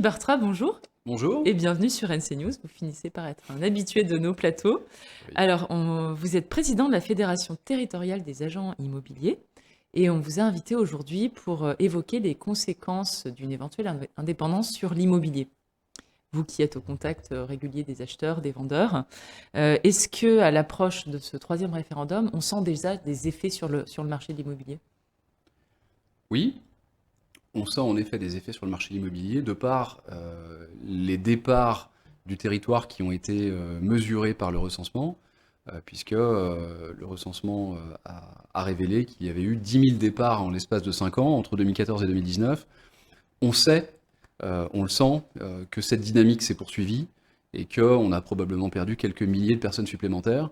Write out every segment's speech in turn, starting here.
Bartra, bonjour Bonjour. et bienvenue sur NC News. Vous finissez par être un habitué de nos plateaux. Oui. Alors, vous êtes président de la Fédération territoriale des agents immobiliers et on vous a invité aujourd'hui pour évoquer les conséquences d'une éventuelle indépendance sur l'immobilier. Vous qui êtes au contact régulier des acheteurs, des vendeurs, est-ce que à l'approche de ce troisième référendum, on sent déjà des effets sur le marché de l'immobilier? Oui, on sent en effet des effets sur le marché immobilier de par les départs du territoire qui ont été mesurés par le recensement, puisque le recensement a révélé qu'il y avait eu 10 000 départs en l'espace de 5 ans, entre 2014 et 2019. On sait, on le sent, que cette dynamique s'est poursuivie et qu'on a probablement perdu quelques milliers de personnes supplémentaires.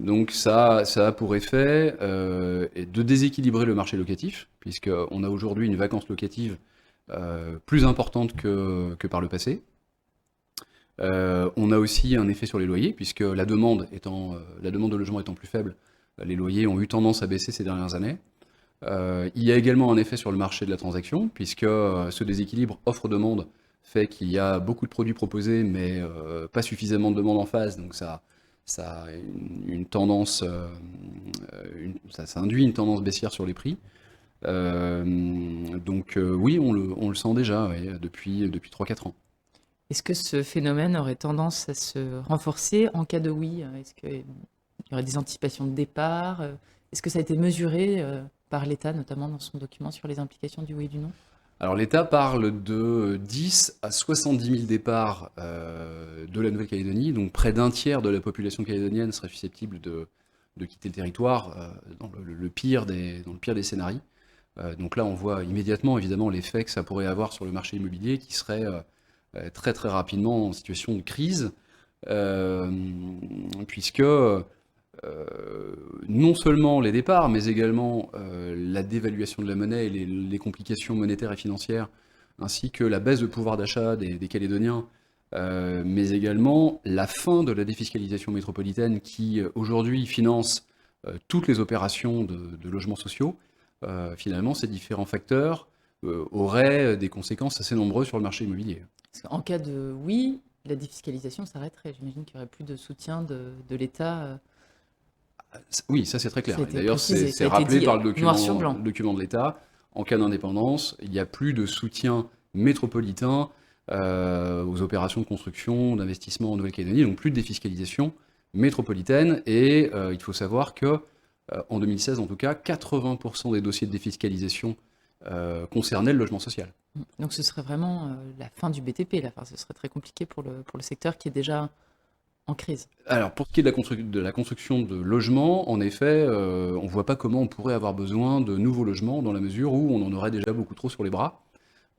Donc ça a pour effet de déséquilibrer le marché locatif, puisqu'on a aujourd'hui une vacance locative plus importante que par le passé. On a aussi un effet sur les loyers, puisque la demande de logement étant plus faible, les loyers ont eu tendance à baisser ces dernières années. Il y a également un effet sur le marché de la transaction, puisque ce déséquilibre offre-demande fait qu'il y a beaucoup de produits proposés, mais pas suffisamment de demande en face, donc ça a une tendance, ça induit une tendance baissière sur les prix. Oui, on le sent déjà ouais, depuis 3-4 ans. Est-ce que ce phénomène aurait tendance à se renforcer en cas de oui? Est-ce qu'il y aurait des anticipations de départ? Est-ce que ça a été mesuré par l'État, notamment dans son document sur les implications du oui et du non? Alors l'État parle de 10 à 70 000 départs de la Nouvelle-Calédonie, donc près d'un tiers de la population calédonienne serait susceptible de quitter le territoire dans le pire des scénarios. Donc là, on voit immédiatement, évidemment, l'effet que ça pourrait avoir sur le marché immobilier qui serait très très rapidement en situation de crise, euh, puisque non seulement les départs, mais également la dévaluation de la monnaie et les complications monétaires et financières, ainsi que la baisse de pouvoir d'achat des Calédoniens, mais également la fin de la défiscalisation métropolitaine qui aujourd'hui finance toutes les opérations de logements sociaux. Finalement, ces différents facteurs auraient des conséquences assez nombreuses sur le marché immobilier. Parce qu'en cas de oui, la défiscalisation s'arrêterait. J'imagine qu'il n'y aurait plus de soutien de l'État. Oui, ça c'est très Ça a clair. Et été d'ailleurs, précisé, ça c'est a été rappelé dit par le noir sur blanc. document de l'État. En cas d'indépendance, il n'y a plus de soutien métropolitain aux opérations de construction, d'investissement en Nouvelle-Calédonie, donc plus de défiscalisation métropolitaine. Et il faut savoir que en 2016, en tout cas, 80% des dossiers de défiscalisation concernaient le logement social. Donc ce serait vraiment la fin du BTP, là. Enfin, ce serait très compliqué pour le secteur qui est déjà en crise. Alors, pour ce qui est de la construction de logements, en effet, on ne voit pas comment on pourrait avoir besoin de nouveaux logements dans la mesure où on en aurait déjà beaucoup trop sur les bras,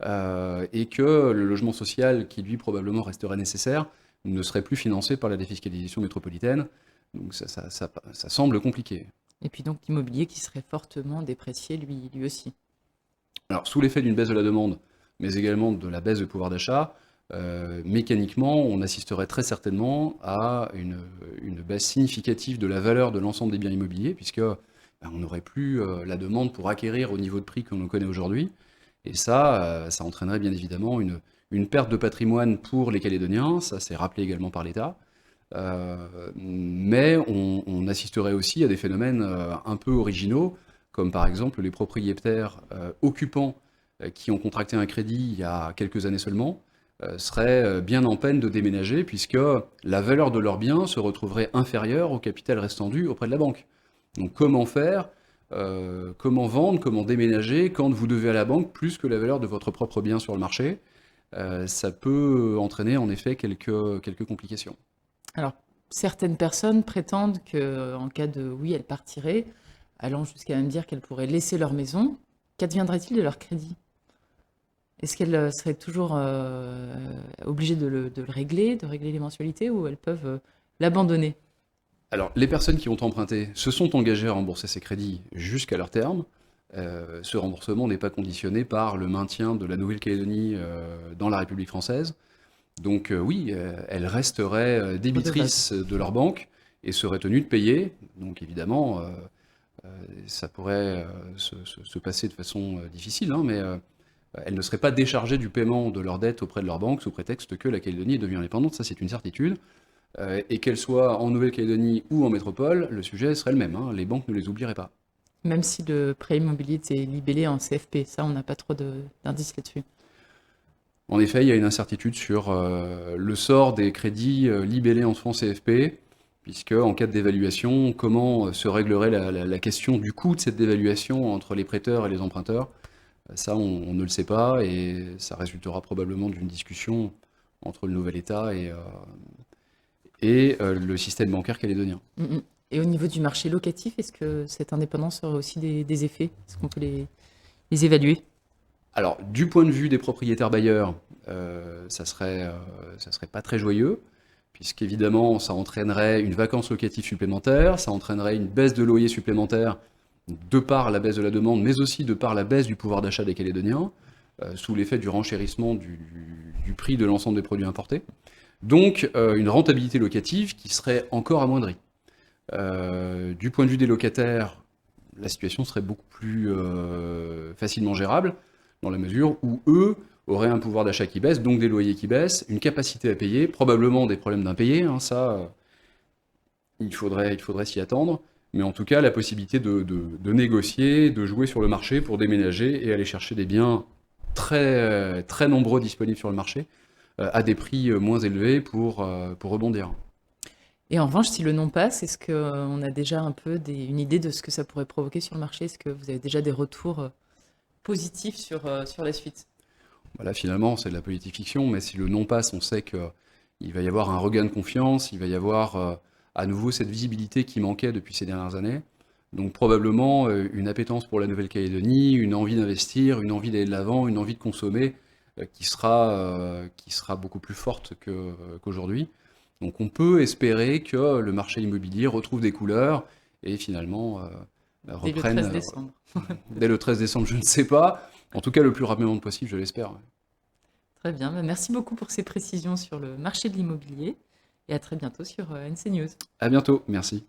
et que le logement social, qui lui probablement resterait nécessaire, ne serait plus financé par la défiscalisation métropolitaine. Donc ça semble compliqué. Et puis donc l'immobilier qui serait fortement déprécié lui aussi. Alors, sous l'effet d'une baisse de la demande, mais également de la baisse de pouvoir d'achat, mécaniquement, on assisterait très certainement à une baisse significative de la valeur de l'ensemble des biens immobiliers, puisque ben, on n'aurait plus la demande pour acquérir au niveau de prix que l'on connaît aujourd'hui. Et ça entraînerait bien évidemment une perte de patrimoine pour les Calédoniens, ça c'est rappelé également par l'État. Mais on assisterait aussi à des phénomènes un peu originaux, comme par exemple les propriétaires occupants qui ont contracté un crédit il y a quelques années seulement, seraient bien en peine de déménager, puisque la valeur de leurs biens se retrouverait inférieure au capital restant dû auprès de la banque. Donc comment faire, comment vendre, comment déménager quand vous devez à la banque plus que la valeur de votre propre bien sur le marché? Ça peut entraîner en effet quelques complications. Alors certaines personnes prétendent qu'en cas de oui, elles partiraient, allant jusqu'à même dire qu'elles pourraient laisser leur maison. Qu'adviendrait-il de leur crédit? Est-ce qu'elles seraient toujours obligées de le régler, de régler les mensualités, ou elles peuvent l'abandonner? Alors, les personnes qui ont emprunté se sont engagées à rembourser ces crédits jusqu'à leur terme. Ce remboursement n'est pas conditionné par le maintien de la Nouvelle-Calédonie dans la République française. Donc oui, elles resteraient Redevables. débitrices de leur banque et seraient tenues de payer. Donc évidemment, ça pourrait se passer de façon difficile, hein, mais elles ne seraient pas déchargées du paiement de leurs dettes auprès de leur banque sous prétexte que la Calédonie est devenue indépendante, ça c'est une certitude. Et qu'elles soient en Nouvelle-Calédonie ou en métropole, le sujet serait le même, hein, les banques ne les oublieraient pas. Même si le prêt immobilier était libellé en CFP, ça, on n'a pas trop d'indices là-dessus. En effet, il y a une incertitude sur le sort des crédits libellés en fonds CFP, puisque en cas de dévaluation, comment se réglerait la question du coût de cette dévaluation entre les prêteurs et les emprunteurs. Ça, on ne le sait pas, et ça résultera probablement d'une discussion entre le nouvel État et le système bancaire calédonien. Mm, mm. Et au niveau du marché locatif, est-ce que cette indépendance aurait aussi des effets? Est-ce qu'on peut les évaluer? Alors, du point de vue des propriétaires bailleurs, ça serait pas très joyeux, puisqu'évidemment, ça entraînerait une vacance locative supplémentaire, ça entraînerait une baisse de loyer supplémentaire de par la baisse de la demande, mais aussi de par la baisse du pouvoir d'achat des Calédoniens, sous l'effet du renchérissement du prix de l'ensemble des produits importés. Donc, une rentabilité locative qui serait encore amoindrie. Du point de vue des locataires, la situation serait beaucoup plus facilement gérable, dans la mesure où eux auraient un pouvoir d'achat qui baisse, donc des loyers qui baissent, une capacité à payer, probablement des problèmes d'impayés, hein, ça, il faudrait s'y attendre, mais en tout cas la possibilité de négocier, de jouer sur le marché pour déménager et aller chercher des biens très, très nombreux disponibles sur le marché, à des prix moins élevés pour rebondir. Et en revanche, si le non passe, est-ce qu'on a déjà un peu une idée de ce que ça pourrait provoquer sur le marché? Est-ce que vous avez déjà des retours positifs sur la suite? Voilà, finalement, c'est de la politique fiction, mais si le non passe, on sait qu'il va y avoir un regain de confiance, il va y avoir à nouveau cette visibilité qui manquait depuis ces dernières années. Donc probablement une appétence pour la Nouvelle-Calédonie, une envie d'investir, une envie d'aller de l'avant, une envie de consommer qui sera beaucoup plus forte qu'aujourd'hui. Donc on peut espérer que le marché immobilier retrouve des couleurs et finalement Dès le 13 décembre. Dès le 13 décembre, je ne sais pas. En tout cas, le plus rapidement possible, je l'espère. Très bien. Merci beaucoup pour ces précisions sur le marché de l'immobilier et à très bientôt sur NC News. À bientôt, merci.